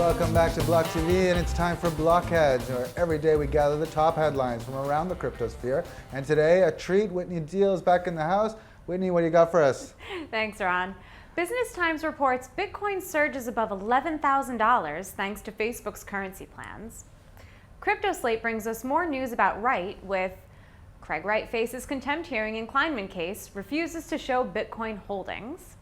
Welcome back to BLOCKTV, and it's time for Blockheads, where every day we gather the top headlines from around the cryptosphere. And today, a treat, Whitney Deal is back in the house. Whitney, what do you got for us? Thanks, Ron. Business Times reports Bitcoin surges above $11,000 thanks to Facebook's currency plans. Cryptoslate brings us more news about Wright with Wright faces contempt hearing in Kleiman case, refuses to show Bitcoin holdings.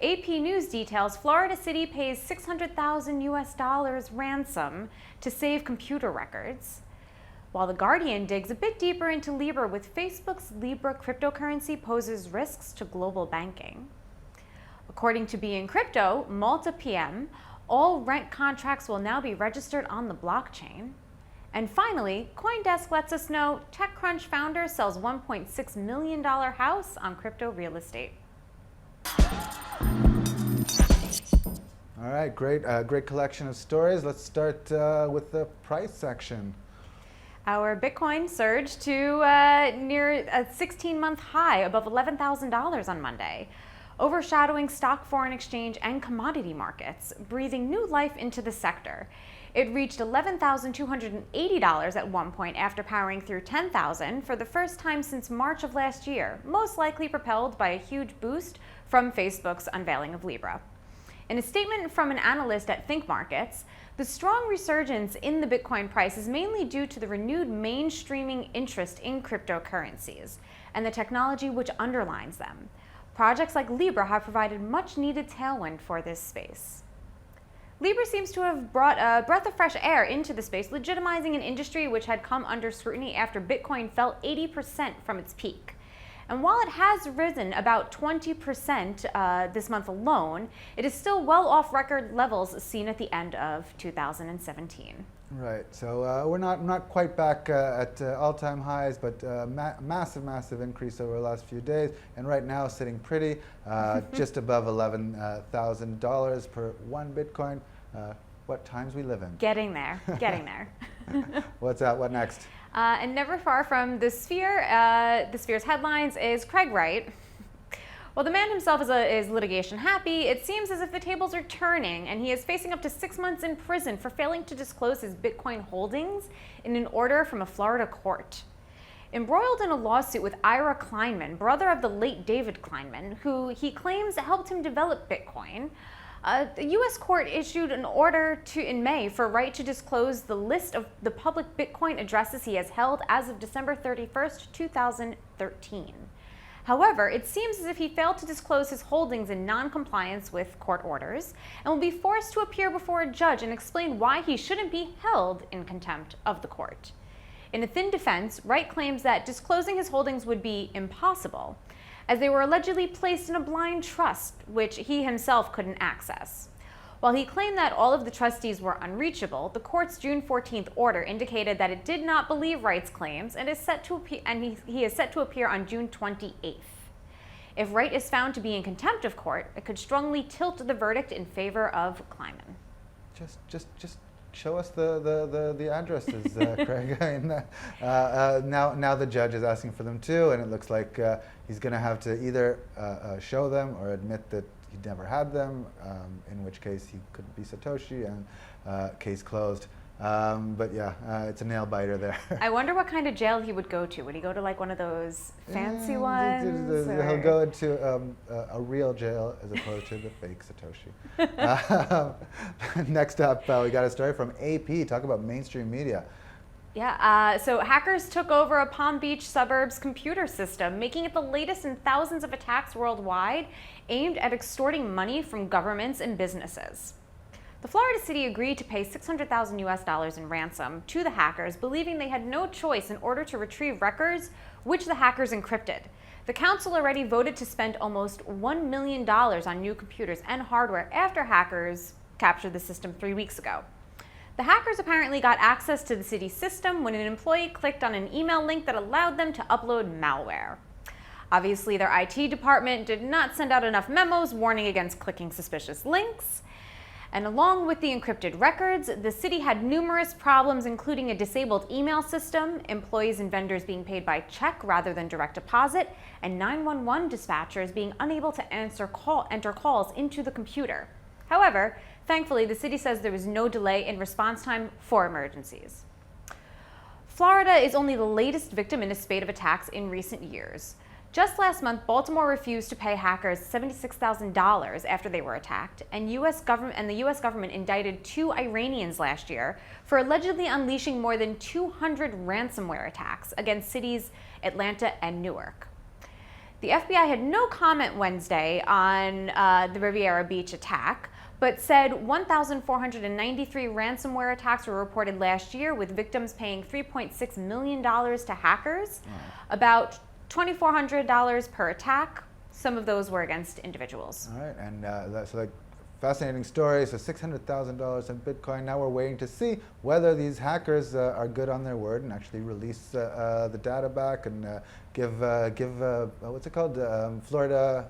AP News details Florida City pays $600,000 ransom to save computer records. While The Guardian digs a bit deeper into Libra with Facebook's Libra cryptocurrency poses risks to global banking. According to BeinCrypto, Malta PM, all rent contracts will now be registered on the blockchain. And finally, Coindesk lets us know TechCrunch founder sells $1.6 million house on crypto real estate. All right, great collection of stories. Let's start with the price section. Our Bitcoin surged to near a 16-month high above $11,000 on Monday, overshadowing stock, foreign exchange, and commodity markets, breathing new life into the sector. It reached $11,280 at one point after powering through $10,000 for the first time since March of last year, most likely propelled by a huge boost from Facebook's unveiling of Libra. In a statement from an analyst at Think Markets, the strong resurgence in the Bitcoin price is mainly due to the renewed mainstreaming interest in cryptocurrencies and the technology which underlines them. Projects like Libra have provided much-needed tailwind for this space. Libra seems to have brought a breath of fresh air into the space, legitimizing an industry which had come under scrutiny after Bitcoin fell 80% from its peak. And while it has risen about 20% this month alone, it is still well off record levels seen at the end of 2017. Right, so we're not quite back at all-time highs, but massive increase over the last few days, and right now sitting pretty just above $11,000 per one Bitcoin. What times we live in. Getting there. What's up? What next? And never far from the Sphere's headlines is Wright. While the man himself is litigation happy, it seems as if the tables are turning, and he is facing up to 6 months in prison for failing to disclose his Bitcoin holdings in an order from a Florida court. Embroiled in a lawsuit with Ira Kleiman, brother of the late David Kleiman, who he claims helped him develop Bitcoin, the U.S. court issued an order in May for Wright to disclose the list of the public Bitcoin addresses he has held as of December 31st, 2013. However, it seems as if he failed to disclose his holdings in non-compliance with court orders and will be forced to appear before a judge and explain why he shouldn't be held in contempt of the court. In a thin defense, Wright claims that disclosing his holdings would be impossible, as they were allegedly placed in a blind trust, which he himself couldn't access. While he claimed that all of the trustees were unreachable, the court's June 14th order indicated that it did not believe Wright's claims and he is set to appear on June 28th. If Wright is found to be in contempt of court, it could strongly tilt the verdict in favor of Kleiman. Just show us the addresses, Craig. Now the judge is asking for them too, and it looks like he's going to have to either show them or admit that he never had them, in which case he could be Satoshi and case closed. But yeah, it's a nail biter there. I wonder what kind of jail he would go to. Would he go to like one of those fancy ones? He'll go into a real jail as opposed to the fake Satoshi. Next up, we got a story from AP. Talk about mainstream media. Yeah, so hackers took over a Palm Beach suburbs computer system, making it the latest in thousands of attacks worldwide aimed at extorting money from governments and businesses. The Florida city agreed to pay $600,000 in ransom to the hackers, believing they had no choice in order to retrieve records which the hackers encrypted. The council already voted to spend almost $1 million on new computers and hardware after hackers captured the system 3 weeks ago. The hackers apparently got access to the city's system when an employee clicked on an email link that allowed them to upload malware. Obviously, their IT department did not send out enough memos warning against clicking suspicious links. And along with the encrypted records, the city had numerous problems, including a disabled email system, employees and vendors being paid by check rather than direct deposit, and 911 dispatchers being unable to enter calls into the computer. However, thankfully, the city says there was no delay in response time for emergencies. Florida is only the latest victim in a spate of attacks in recent years. Just last month, Baltimore refused to pay hackers $76,000 after they were attacked, and the U.S. government indicted 2 Iranians last year for allegedly unleashing more than 200 ransomware attacks against cities Atlanta and Newark. The FBI had no comment Wednesday on the Riviera Beach attack, but said 1,493 ransomware attacks were reported last year, with victims paying $3.6 million to hackers, about $2,400 per attack. Some of those were against individuals. All right, and that's like fascinating story. So $600,000 in Bitcoin. Now we're waiting to see whether these hackers are good on their word and actually release the data back and give what's it called? Florida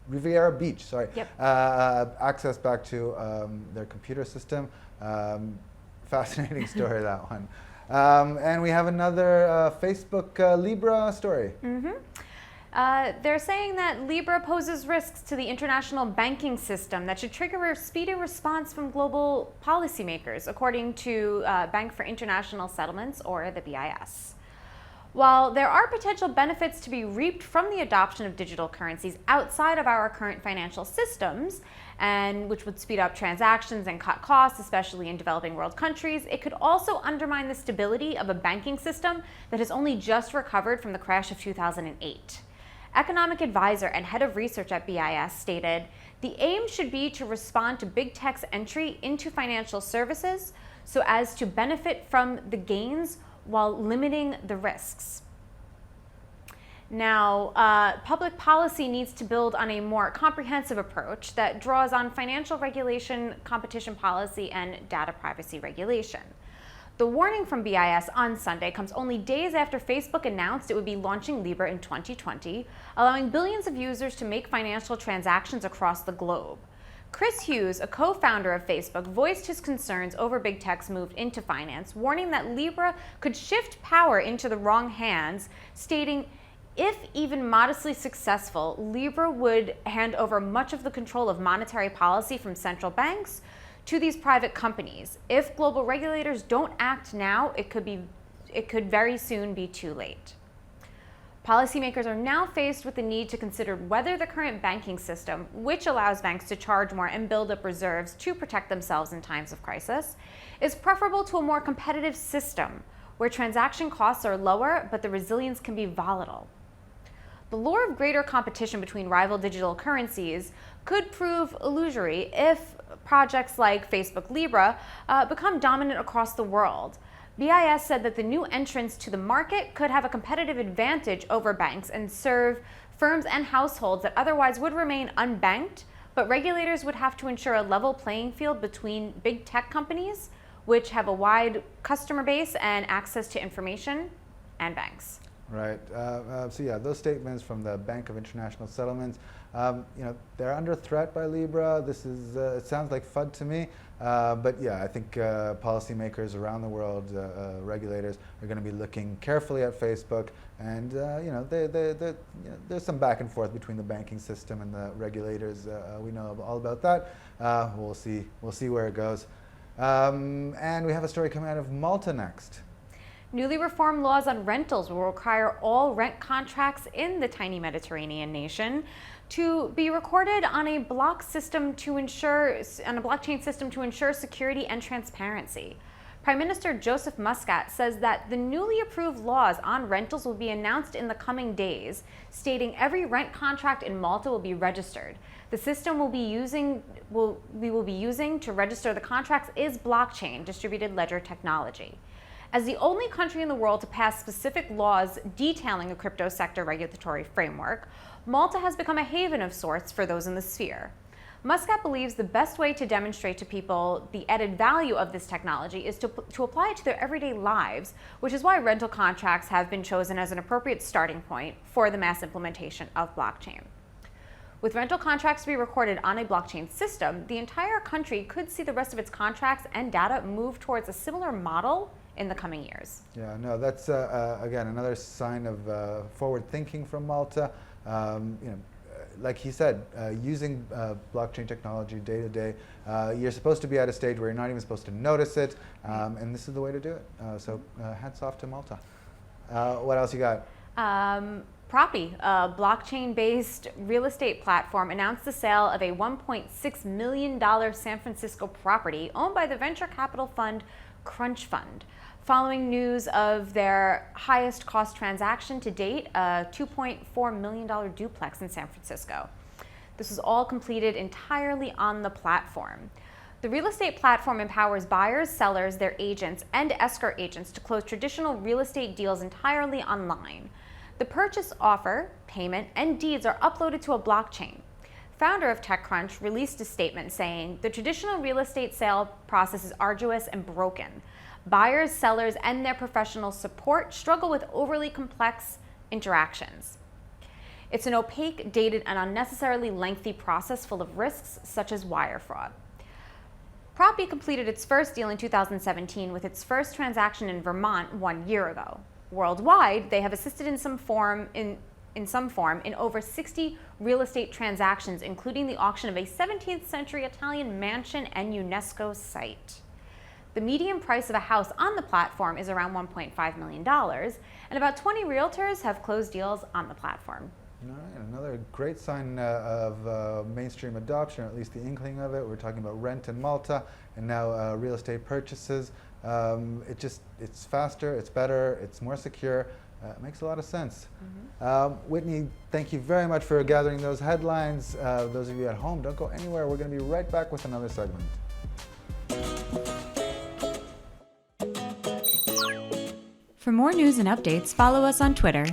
Riviera Beach. Sorry. Yep. Access back to their computer system. Fascinating story, that one. And we have another Facebook Libra story. They're saying that Libra poses risks to the international banking system that should trigger a speedy response from global policymakers, according to Bank for International Settlements, or the BIS. While there are potential benefits to be reaped from the adoption of digital currencies outside of our current financial systems, and which would speed up transactions and cut costs, especially in developing world countries, it could also undermine the stability of a banking system that has only just recovered from the crash of 2008. Economic advisor and head of research at BIS stated, "The aim should be to respond to big tech's entry into financial services so as to benefit from the gains while limiting the risks." Now, public policy needs to build on a more comprehensive approach that draws on financial regulation, competition policy, and data privacy regulation. The warning from BIS on Sunday comes only days after Facebook announced it would be launching Libra in 2020, allowing billions of users to make financial transactions across the globe. Chris Hughes, a co-founder of Facebook, voiced his concerns over big tech's move into finance, warning that Libra could shift power into the wrong hands, stating, "If even modestly successful, Libra would hand over much of the control of monetary policy from central banks to these private companies. If global regulators don't act now, it could very soon be too late." Policymakers are now faced with the need to consider whether the current banking system, which allows banks to charge more and build up reserves to protect themselves in times of crisis, is preferable to a more competitive system where transaction costs are lower but the resilience can be volatile. The lure of greater competition between rival digital currencies could prove illusory if projects like Facebook Libra become dominant across the world. BIS said that the new entrants to the market could have a competitive advantage over banks and serve firms and households that otherwise would remain unbanked, but regulators would have to ensure a level playing field between big tech companies, which have a wide customer base and access to information, and banks. Right. So yeah, those statements from the Bank of International Settlements, they're under threat by Libra. This is, it sounds like FUD to me. But yeah, I think policymakers around the world, regulators, are going to be looking carefully at Facebook. And there's some back and forth between the banking system and the regulators. We know all about that. We'll see where it goes. And we have a story coming out of Malta next. Newly reformed laws on rentals will require all rent contracts in the tiny Mediterranean nation to be recorded on a blockchain system to ensure security and transparency. Prime Minister Joseph Muscat says that the newly approved laws on rentals will be announced in the coming days, stating every rent contract in Malta will be registered. The system we will be using to register the contracts is blockchain, distributed ledger technology. As the only country in the world to pass specific laws detailing a crypto sector regulatory framework, Malta has become a haven of sorts for those in the sphere. Muscat believes the best way to demonstrate to people the added value of this technology is to apply it to their everyday lives, which is why rental contracts have been chosen as an appropriate starting point for the mass implementation of blockchain. With rental contracts to be recorded on a blockchain system, the entire country could see the rest of its contracts and data move towards a similar model in the coming years. Yeah, no, that's again another sign of forward thinking from Malta. like he said, using blockchain technology day to day, you're supposed to be at a stage where you're not even supposed to notice it, and this is the way to do it. So hats off to Malta. What else you got? Proppy, a blockchain-based real estate platform, announced the sale of a $1.6 million San Francisco property owned by the venture capital fund Crunch Fund, following news of their highest cost transaction to date, a $2.4 million duplex in San Francisco. This was all completed entirely on the platform. The real estate platform empowers buyers, sellers, their agents, and escrow agents to close traditional real estate deals entirely online. The purchase offer, payment, and deeds are uploaded to a blockchain. Founder of TechCrunch released a statement saying, "The traditional real estate sale process is arduous and broken. Buyers, sellers, and their professional support struggle with overly complex interactions. It's an opaque, dated, and unnecessarily lengthy process full of risks such as wire fraud." Proppy completed its first deal in 2017 with its first transaction in Vermont 1 year ago. Worldwide, they have assisted in some form in over 60 real estate transactions, including the auction of a 17th century Italian mansion and UNESCO site. The median price of a house on the platform is around $1.5 million, and about 20 realtors have closed deals on the platform. All right, another great sign of mainstream adoption, or at least the inkling of it. We're talking about rent in Malta, and now real estate purchases. It's faster, it's better, it's more secure. It makes a lot of sense. Whitney, thank you very much for gathering those headlines. Those of you at home, don't go anywhere. We're going to be right back with another segment. For more news and updates, follow us on Twitter